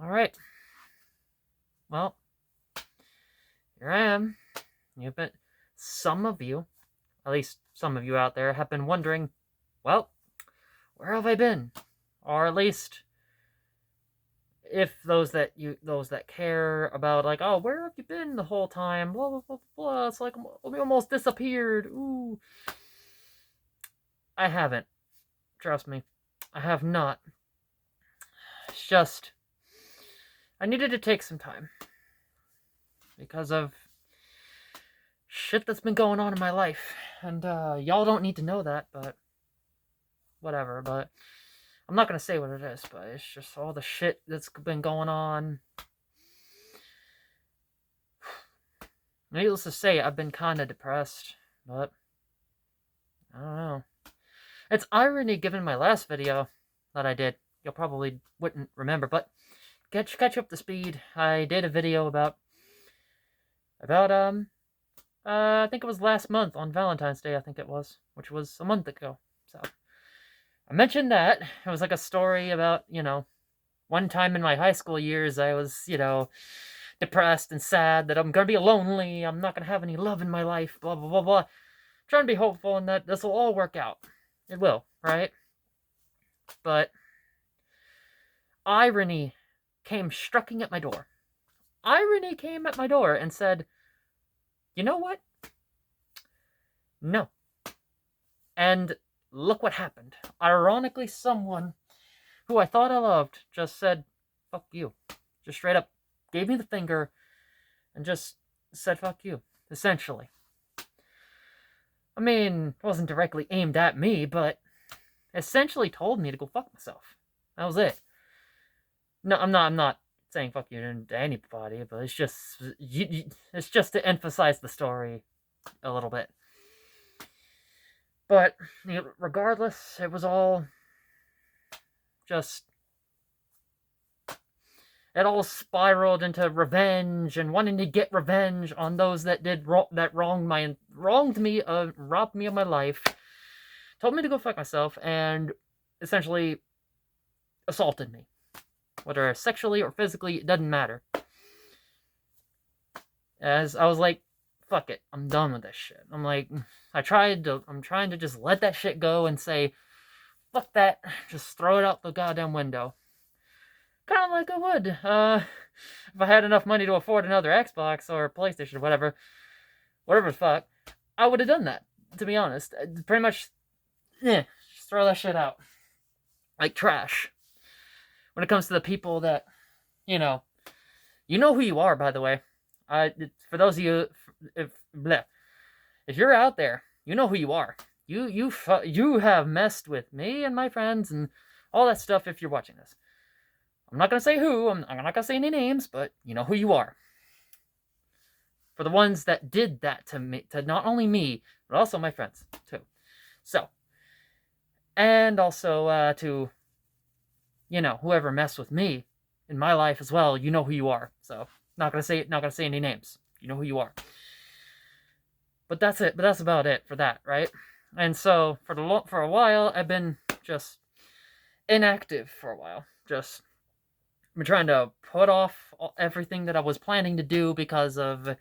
Alright, well, here I am. You've been, some of you, at least some of you out there, have been wondering, well, where have I been? Or at least, if those that care about, like, oh, where have you been the whole time? Blah blah blah blah. It's like we almost disappeared. Ooh, I haven't. Trust me, I have not. It's just I needed to take some time because of shit that's been going on in my life, and y'all don't need to know that, but whatever. But I'm not gonna say what it is, but it's just all the shit that's been going on. Needless to say, I've been kind of depressed, but I don't know. It's irony given my last video that I did. You'll probably wouldn't remember, but catch up to speed. I did a video about I think it was last month on Valentine's Day, I think it was, which was a month ago. So I mentioned that. It was like a story about, one time in my high school years I was, depressed and sad that I'm gonna be lonely, I'm not gonna have any love in my life, blah blah blah blah. Trying to be hopeful and that this will all work out. It will, right? But irony came strucking at my door. Irony came at my door and said, you know what? No. And look what happened. Ironically, someone who I thought I loved just said, fuck you. Just straight up gave me the finger and just said, fuck you, essentially. I mean, it wasn't directly aimed at me, but essentially told me to go fuck myself. That was it. No, I'm not saying fuck you to anybody, but it's just to emphasize the story a little bit. But regardless, it was all just, it all spiraled into revenge and wanting to get revenge on those that wronged me, robbed me of my life, told me to go fuck myself, and essentially assaulted me, whether sexually or physically, it doesn't matter. As I was like, fuck it, I'm done with this shit. I'm trying to just let that shit go and say, fuck that, just throw it out the goddamn window. Kind of like I would, if I had enough money to afford another Xbox or PlayStation or whatever the fuck, I would have done that, to be honest. Pretty much, just throw that shit out. Like trash. When it comes to the people that, you know who you are, by the way. For those of you, if you're out there, you know who you are. You have messed with me and my friends and all that stuff. If you're watching this, I'm not gonna say who. I'm not gonna say any names, but you know who you are. For the ones that did that to me, to not only me but also my friends too. So, and also to whoever messed with me in my life as well, you know who you are. So not gonna say any names. You know who you are. But that's it. But that's about it for that, right? And so for a while, I've been just inactive for a while. Just been trying to put off everything that I was planning to do because of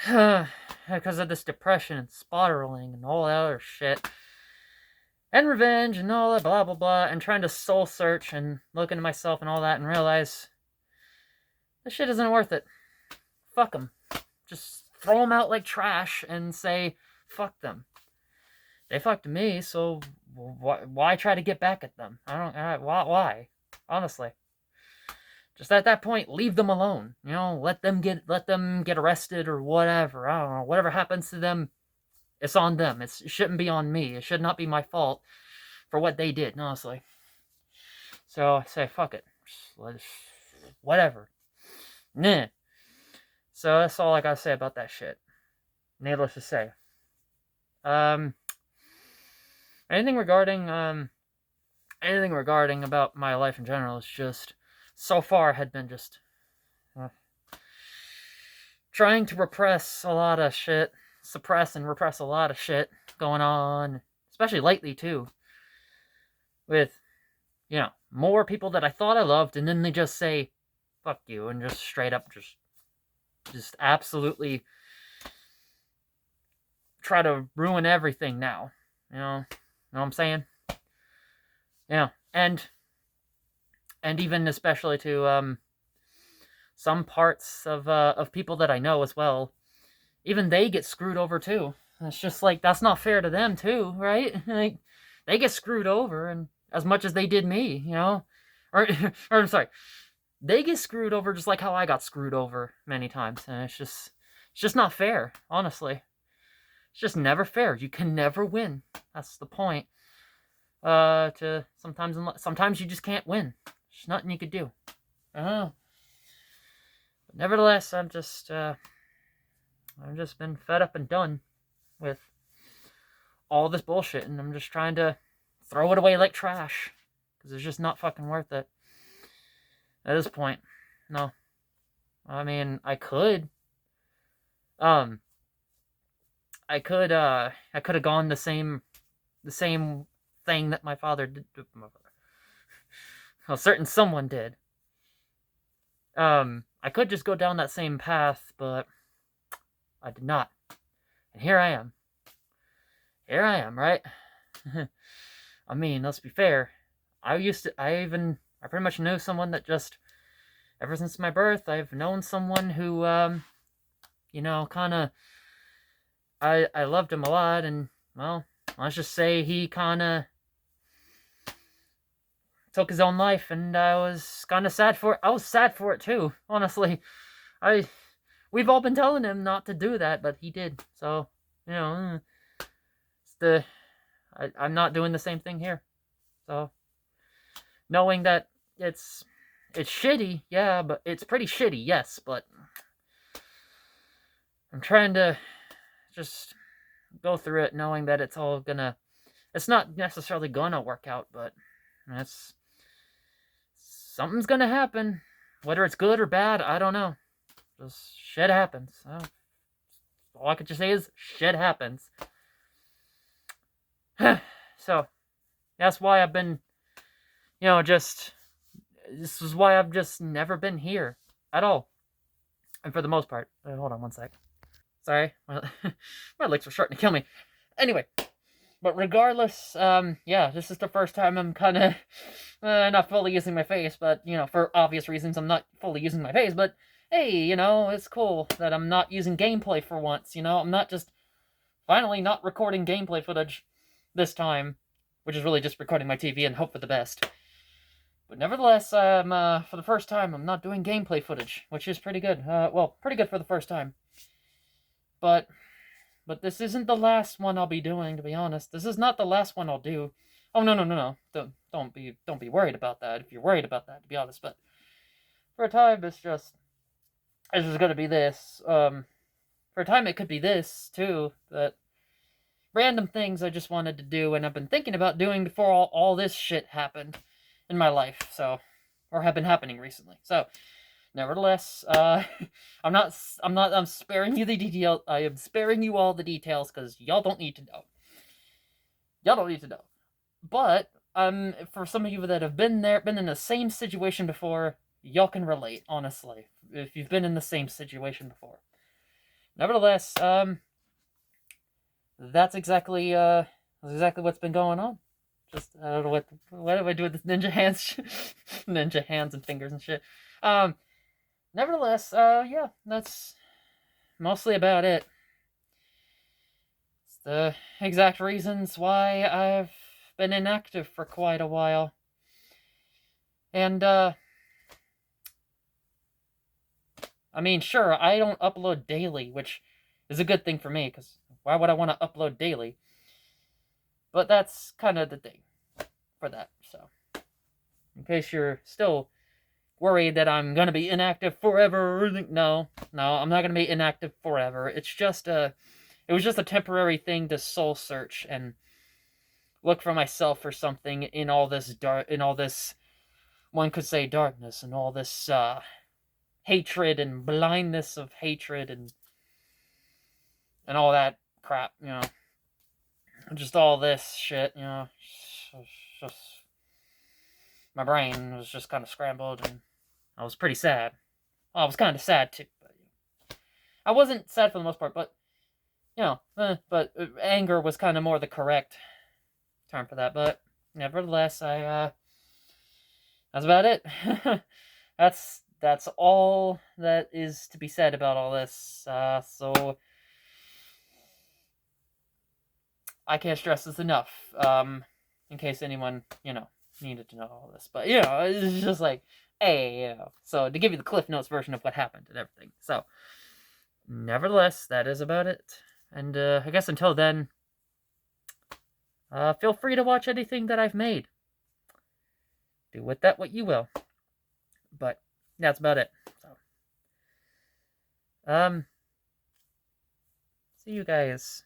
this depression and spiraling and all that other shit. And revenge and all that blah blah blah, and trying to soul search and look into myself and all that and realize this shit isn't worth it. Fuck them. Just throw them out like trash and say, fuck them. They fucked me, so why try to get back at them? I don't, why? Honestly. Just at that point, leave them alone. Let them get arrested or whatever. I don't know. Whatever happens to them, it's on them. It shouldn't be on me. It should not be my fault for what they did, honestly. So I say, fuck it. Whatever. Nah. So that's all I gotta say about that shit. Needless to say. Anything regarding about my life in general is just, so far, had been just trying to suppress and repress a lot of shit going on, especially lately too, with You know, more people that I thought I loved, and then they just say, fuck you, and just straight up just absolutely try to ruin everything now. Know what I'm saying? Yeah. And even especially to some parts of people that I know as well, even they get screwed over too. It's just like that's not fair to them too, right? Like they get screwed over and as much as they did me, or or I'm sorry, they get screwed over just like how I got screwed over many times, and it's just not fair, honestly. It's just never fair. You can never win. That's the point. To sometimes you just can't win. There's nothing you could do. Oh, but nevertheless, I've just been fed up and done with all this bullshit, and I'm just trying to throw it away like trash because it's just not fucking worth it at this point. No, I mean um, I could have gone the same thing that my father did. A certain someone did. I could just go down that same path, but I did not. And here I am. Here I am, right? I mean, let's be fair. I pretty much knew someone that just, ever since my birth, I've known someone who, kind of, I loved him a lot, and, well, let's just say he kind of took his own life, and I was kind of sad for it. I was sad for it, too, honestly. We've all been telling him not to do that, but he did, so, I'm not doing the same thing here. So, knowing that it's shitty, yeah, but it's pretty shitty, yes, but I'm trying to just go through it knowing that it's not necessarily gonna work out, but something's gonna happen. Whether it's good or bad, I don't know. Just shit happens. All I could just say is shit happens. So, that's why I've been, this is why I've just never been here at all. And for the most part, hold on one sec. Sorry, my legs were starting to kill me. Anyway, but regardless, yeah, this is the first time I'm kind of not fully using my face, but for obvious reasons, I'm not fully using my face. But hey, it's cool that I'm not using gameplay for once. I'm not just finally not recording gameplay footage this time, which is really just recording my TV and hope for the best. But nevertheless, for the first time, I'm not doing gameplay footage, which is pretty good. Well, pretty good for the first time. But this isn't the last one I'll be doing, to be honest. This is not the last one I'll do. Oh, no. Don't be worried about that, if you're worried about that, to be honest. But for a time, it's just gonna be this. For a time, it could be this, too. But random things I just wanted to do, and I've been thinking about doing before all this shit happened in my life, or have been happening recently. So, nevertheless, I'm sparing you the detail. I am sparing you all the details because y'all don't need to know. Y'all don't need to know. But for some of you that have been in the same situation before, y'all can relate. Honestly, if you've been in the same situation before. Nevertheless, that's exactly what's been going on. Just I don't know what do I do with this ninja hands, ninja hands and fingers and shit. Nevertheless, yeah, that's mostly about it. It's the exact reasons why I've been inactive for quite a while. And, I mean, sure, I don't upload daily, which is a good thing for me, because why would I want to upload daily? But that's kind of the thing for that, so. In case you're still worried that I'm gonna be inactive forever. No, I'm not gonna be inactive forever. It was just a temporary thing to soul search and look for myself for something in all this one could say darkness, and all this hatred and blindness of hatred and all that crap, just all this shit, just my brain was just kind of scrambled, and I was pretty sad. Well, I was kind of sad too, but I wasn't sad for the most part. But anger was kind of more the correct term for that. But nevertheless, that's about it. that's all that is to be said about all this. So I can't stress this enough. In case anyone, needed to know all this. But, it's just like, hey, so to give you the Cliff Notes version of what happened and everything. So, nevertheless, that is about it. And I guess until then, feel free to watch anything that I've made. Do with that what you will. But that's about it. So, see you guys